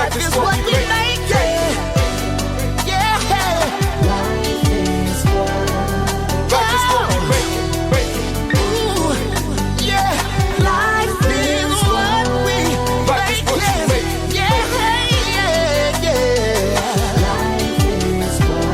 Life is what we make it. Yeah. Life is what we make it. Ooh, yeah. Life is what we make it. Yeah, yeah, yeah. Life is what.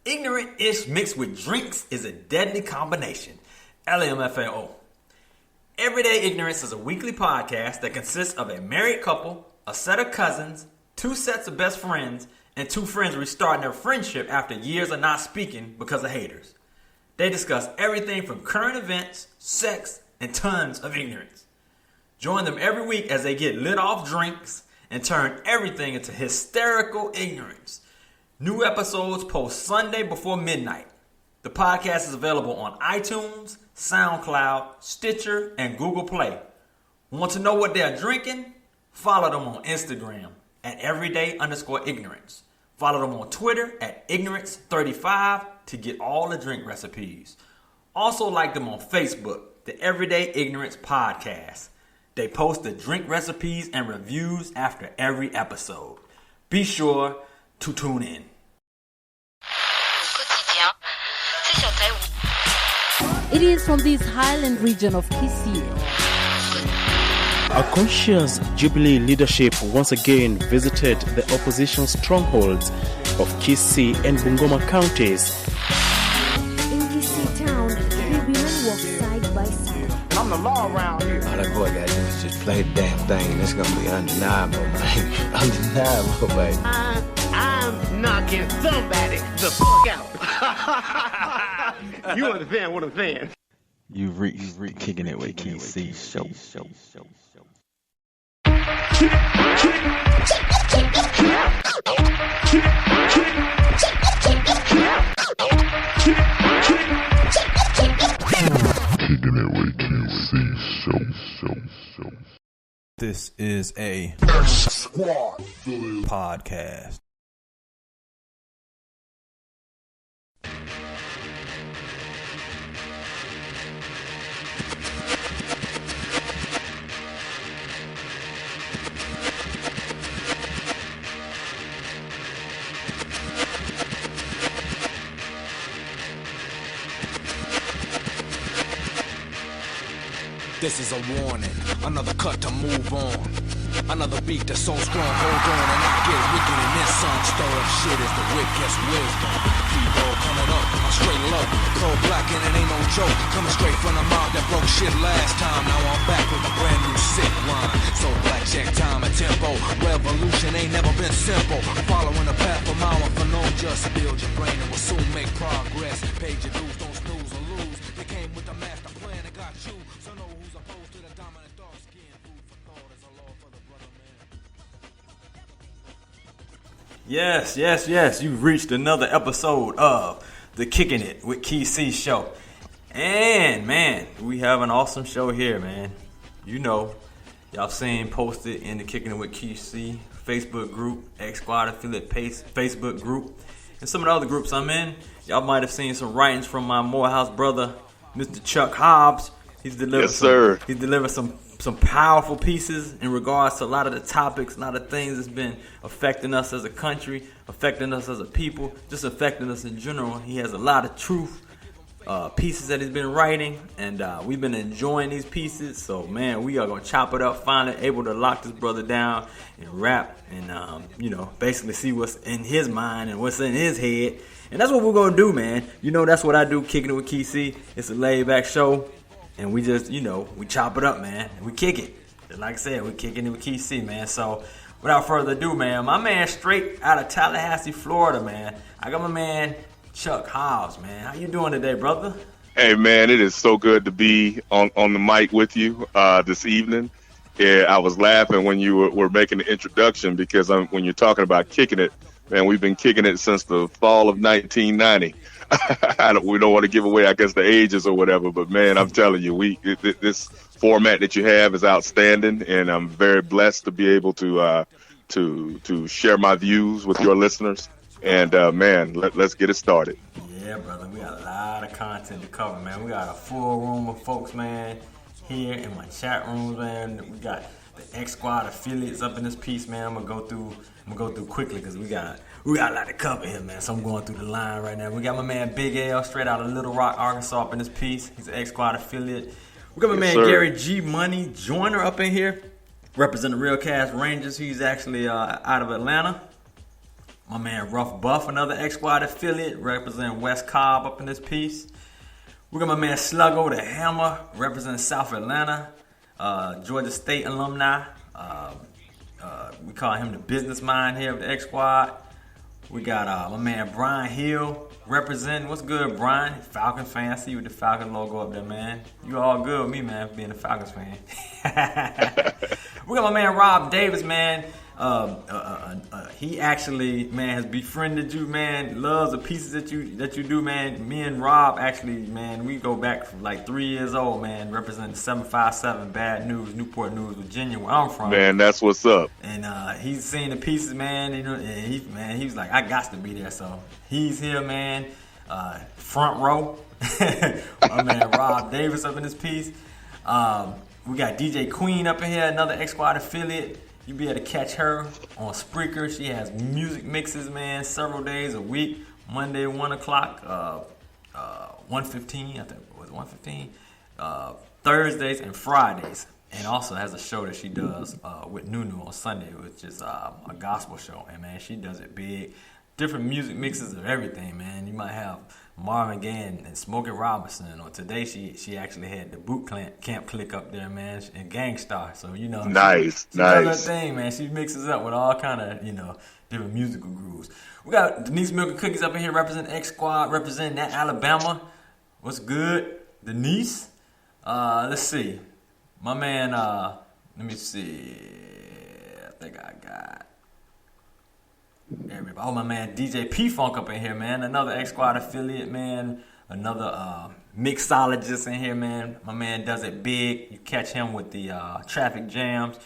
Ignorant-ish mixed with drinks is a deadly combination. LMFAO. Everyday Ignorance is a weekly podcast that consists of a married couple, a set of cousins, 2 sets of best friends, and 2 friends restarting their friendship after years of not speaking because of haters. They discuss everything from current events, sex, and tons of ignorance. Join them every week as they get lit off drinks and turn everything into hysterical ignorance. New episodes post Sunday before midnight. The podcast is available on iTunes, SoundCloud, Stitcher, and Google Play. Want to know what they're drinking? Follow them on Instagram at everyday_ignorance. Follow them on Twitter at ignorance35 to get all the drink recipes. Also like them on Facebook, the Everyday Ignorance Podcast. They post the drink recipes and reviews after every episode. Be sure to tune in. It is from this highland region of Kysii. A conscious Jubilee leadership once again visited the opposition strongholds of Kysii and Bungoma counties. In Kysii town, 3 women walk side by side. I'm the law around here. All that boy got to do is just play the damn thing, and it's gonna be undeniable, man. Undeniable, baby. I'm knocking somebody the fuck out. You understand what I'm saying? You reached Kicking It with Kysii show. Kicking It with Kysii show. This is a podcast. This is a warning, another cut to move on. Another beat that's so strong, hold on, and I get wicked in this song. Stir up shit as the wit gets wisdom. People coming up, I'm straight low. Cold black and it ain't no joke. Coming straight from the mouth that broke shit last time. Now I'm back with a brand new sick line. So blackjack time and tempo. Revolution ain't never been simple. Following the path of mile for no just build your brain and we'll soon make progress. Page your dues, don't snooze or lose. They came with the master plan and got you. So know who's opposed to the dominant dark skin. Food for thought is a law for the brother man. Yes. You've reached another episode of the Kickin' It with Kysii show. And, man, we have an awesome show here, man. You know, y'all seen posted in the Kickin' It with Kysii Facebook group, X Squad affiliate Facebook group, and some of the other groups I'm in. Y'all might have seen some writings from my Morehouse brother, Mr. Chuck Hobbs. He's delivered He's delivered some powerful pieces in regards to a lot of the topics, a lot of things that's been affecting us as a country, affecting us as a people, just affecting us in general. He has a lot of truth pieces that he's been writing, and we've been enjoying these pieces. So, man, we are going to chop it up, finally able to lock this brother down and rap and, basically see what's in his mind and what's in his head. And that's what we're going to do, man. That's what I do, Kicking It with Kysii. It's a laid-back show. And we just, we chop it up, man. And we kick it. Just like I said, we kicking it with Kysii, man. So, without further ado, man, my man straight out of Tallahassee, Florida, man. I got my man Chuck Hobbs, man. How you doing today, brother? Hey, man, it is so good to be on the mic with you this evening. Yeah, I was laughing when you were making the introduction because when you're talking about kicking it, man, we've been kicking it since the fall of 1990. We don't want to give away, I guess, the ages or whatever, but man, I'm telling you, this format that you have is outstanding, and I'm very blessed to be able to share my views with your listeners. And man, let's get it started. Yeah, brother, we got a lot of content to cover, man. We got a full room of folks, man, here in my chat rooms, man. We got the X Squad affiliates up in this piece, man. I'm gonna go through quickly because we got a lot to cover here, man. So I'm going through the line right now. We got my man Big L straight out of Little Rock, Arkansas up in this piece. He's an X Squad affiliate. We got my man Gary G Money Joyner up in here, representing Real Cash Rangers. He's actually out of Atlanta. My man Rough Buff, another X Squad affiliate, representing West Cobb up in this piece. We got my man Sluggo the Hammer, representing South Atlanta, Georgia State alumni. We call him the business mind here of the X Squad. We got my man Brian Hill representing. What's good, Brian? Falcons fan. I see you with the Falcon logo up there, man. You all good with me, man, for being a Falcons fan. We got my man Rob Davis, man. He actually, man, has befriended you, man. Loves the pieces that you do, man. Me and Rob actually, man, we go back from like 3 years old, man. Representing 757 Bad News, Newport News, Virginia, where I'm from. Man, that's what's up. And he's seen the pieces, man. And he was like, I got to be there. So he's here, man. Front row. My man Rob Davis up in this piece. We got DJ Queen up in here, another X Squad affiliate. You'll be able to catch her on Spreaker. She has music mixes, man, several days a week. Monday, 1 o'clock, 1:15, I think it was 1:15. Thursdays and Fridays. And also has a show that she does with Nunu on Sunday, which is a gospel show. And, man, she does it big. Different music mixes of everything, man. You might have Marvin Gaye and Smokey Robinson. Or today she actually had the boot camp click up there, man, and Gangstar. So, nice. She does her thing, man. She mixes up with all kind of, different musical grooves. We got Denise Milk and Cookies up in here representing X Squad, representing that Alabama. What's good? Denise. Let's see. My man, let me see. I think I got everybody. Oh, my man DJ P-Funk up in here, man. Another X Squad affiliate, man. Another mixologist in here, man. My man does it big. You catch him with the traffic jams.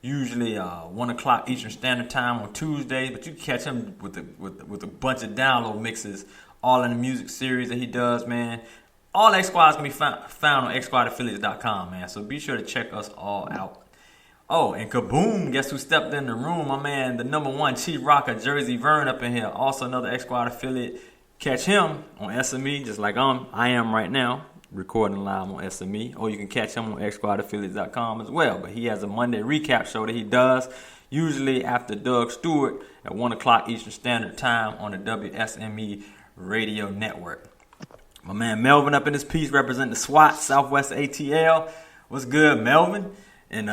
Usually 1 o'clock Eastern Standard Time on Tuesdays. But you can catch him with a bunch of download mixes, all in the music series that he does, man. All X Squads can be found on xsquadaffiliates.com, man. So be sure to check us all out. Oh, and kaboom, guess who stepped in the room? My man, the number one Chief Rocker, Jersey Vern up in here. Also another X Squad affiliate. Catch him on SME, just like I am right now, recording live on SME. Or you can catch him on xsquadaffiliates.com as well. But he has a Monday recap show that he does, usually after Doug Stewart at 1 o'clock Eastern Standard Time on the WSME radio network. My man Melvin up in this piece representing the SWAT, Southwest ATL. What's good, Melvin? And,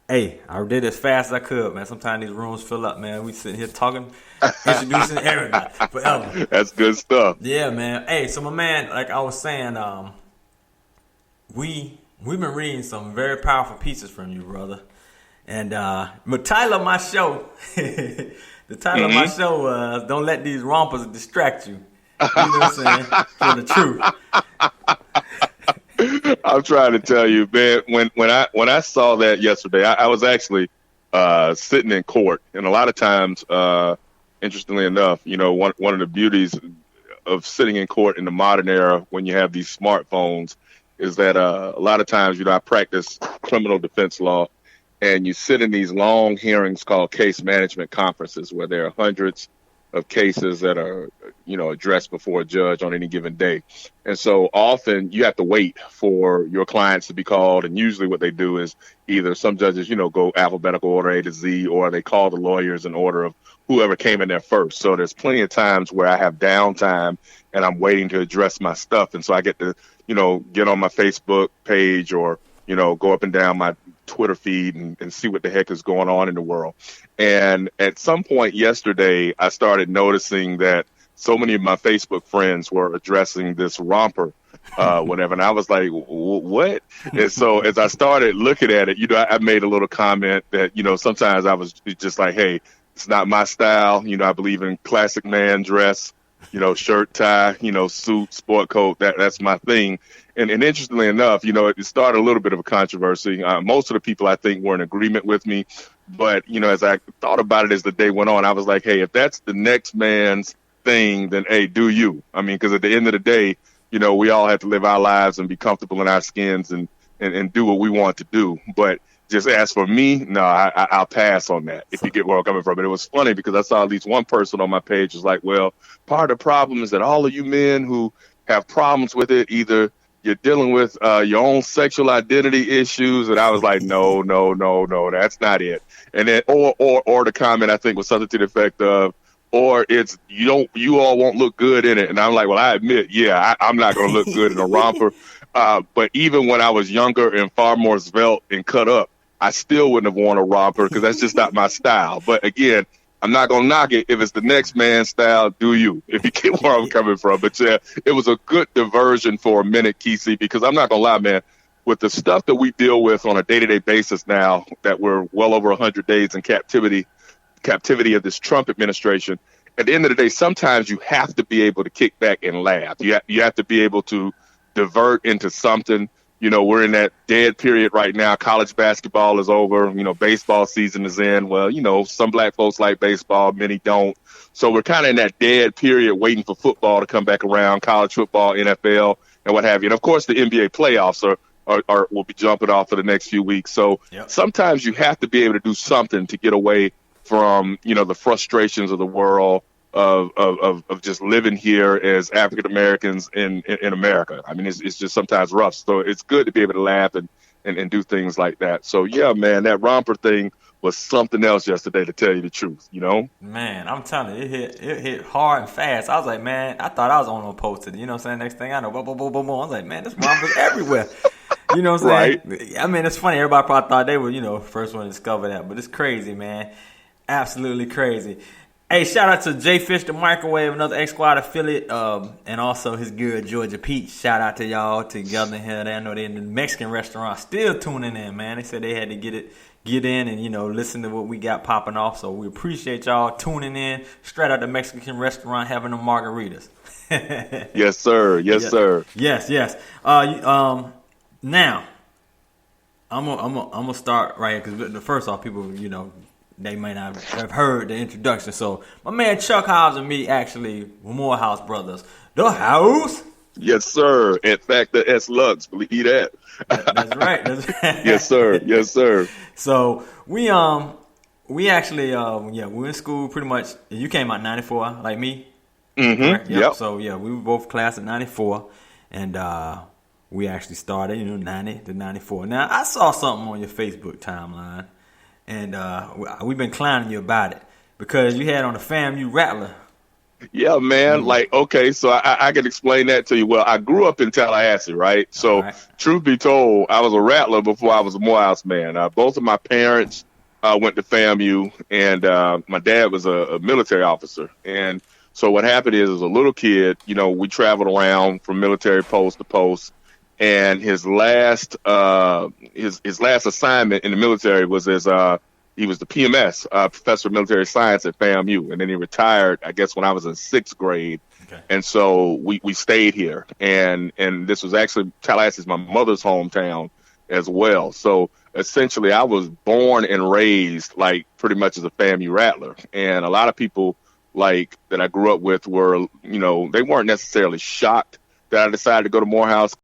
hey, I did as fast as I could, man. Sometimes these rooms fill up, man. We sitting here talking, introducing everybody forever. That's good stuff. Yeah, man. Hey, so my man, like I was saying, we've been reading some very powerful pieces from you, brother. And the title of my show, the title of my show was "Don't Let These Rompers Distract You." You know what I'm saying? For the truth. I'm trying to tell you, man. When I saw that yesterday, I was actually sitting in court, and a lot of times, interestingly enough, one of the beauties of sitting in court in the modern era when you have these smartphones is that a lot of times, I practice criminal defense law, and you sit in these long hearings called case management conferences where there are hundreds of cases that are, addressed before a judge on any given day. And so often you have to wait for your clients to be called. And usually what they do is either some judges, go alphabetical order A to Z, or they call the lawyers in order of whoever came in there first. So there's plenty of times where I have downtime and I'm waiting to address my stuff. And so I get to, get on my Facebook page or, go up and down my Twitter feed and see what the heck is going on in the world. And at some point yesterday, I started noticing that so many of my Facebook friends were addressing this romper, whatever. And I was like, what? And so as I started looking at it, I made a little comment that, sometimes I was just like, hey, it's not my style. I believe in classic man dress, shirt, tie, suit, sport coat. That's my thing. And interestingly enough, it started a little bit of a controversy. Most of the people, I think, were in agreement with me. But, as I thought about it as the day went on, I was like, hey, if that's the next man's thing, then, hey, do you. I mean, because at the end of the day, we all have to live our lives and be comfortable in our skins and do what we want to do. But just as for me, no, I'll pass on that, if you get where I'm coming from. And it was funny because I saw at least one person on my page was like, well, part of the problem is that all of you men who have problems with it, either you're dealing with your own sexual identity issues. And I was like, no, that's not it. And then, or the comment I think was something to the effect of, or it's you all won't look good in it. And I'm like, well, I admit, I'm not going to look good in a romper. But even when I was younger and far more svelte and cut up, I still wouldn't have worn a romper because that's just not my style. But again, I'm not going to knock it. If it's the next man's style, do you, if you get where I'm coming from. But yeah, it was a good diversion for a minute, Kysii, because I'm not going to lie, man, with the stuff that we deal with on a day-to-day basis now that we're well over 100 days in captivity of this Trump administration, at the end of the day, sometimes you have to be able to kick back and laugh. You have to be able to divert into something. We're in that dead period right now. College basketball is over. Baseball season is in. Well, some black folks like baseball, many don't. So we're kind of in that dead period waiting for football to come back around, college football, NFL, and what have you. And, of course, the NBA playoffs will be jumping off for the next few weeks. So sometimes you have to be able to do something to get away from, the frustrations of the world, of just living here as African Americans in America. I mean, it's just sometimes rough. So it's good to be able to laugh and do things like that. So yeah, man, that romper thing was something else yesterday, to tell you the truth, Man, I'm telling you, it hit hard and fast. I was like, man, I thought I was on posted. You know what I'm saying? Next thing I know, boom, boom, boom, boom, boom. I was like, man, this romper's everywhere. You know what I'm saying? Right. I mean, it's funny. Everybody probably thought they were, first one to discover that. But it's crazy, man. Absolutely crazy. Hey, shout out to Jay Fish the Microwave, another X-Squad affiliate, and also his good Georgia Pete. Shout out to y'all together here. I know they're in the Mexican restaurant, still tuning in, man. They said they had to get in and, listen to what we got popping off. So we appreciate y'all tuning in straight out the Mexican restaurant, having them margaritas. Yes, sir. Yes, sir. Yes. Now, I'm gonna start right here because first off, people, they may not have heard the introduction. So my man Chuck Hobbs and me actually were Morehouse brothers. The house? Yes, sir. In fact, the S-Lux, believe that. That's right. Yes, sir. Yes, sir. So we actually we're in school pretty much. You came out 94 like me. Mm-hmm. Right? Yep. So we were both class of 94, and we actually started 90 to 94. Now I saw something on your Facebook timeline. And we've been clowning you about it because you had on the FAMU Rattler. Yeah, man. Like, okay, so I can explain that to you. Well, I grew up in Tallahassee, right? So, Truth be told, I was a Rattler before I was a Morehouse man. Both of my parents went to FAMU, and my dad was a military officer. And so what happened is, as a little kid, we traveled around from military post to post. And his last assignment in the military was as he was the PMS, professor of military science at FAMU, and then he retired, I guess, when I was in 6th grade. Okay. And so we stayed here, and this was actually Tallahassee's my mother's hometown as well. So essentially, I was born and raised like pretty much as a FAMU Rattler, and a lot of people like that I grew up with were, you know, they weren't necessarily shocked that I decided to go to Morehouse.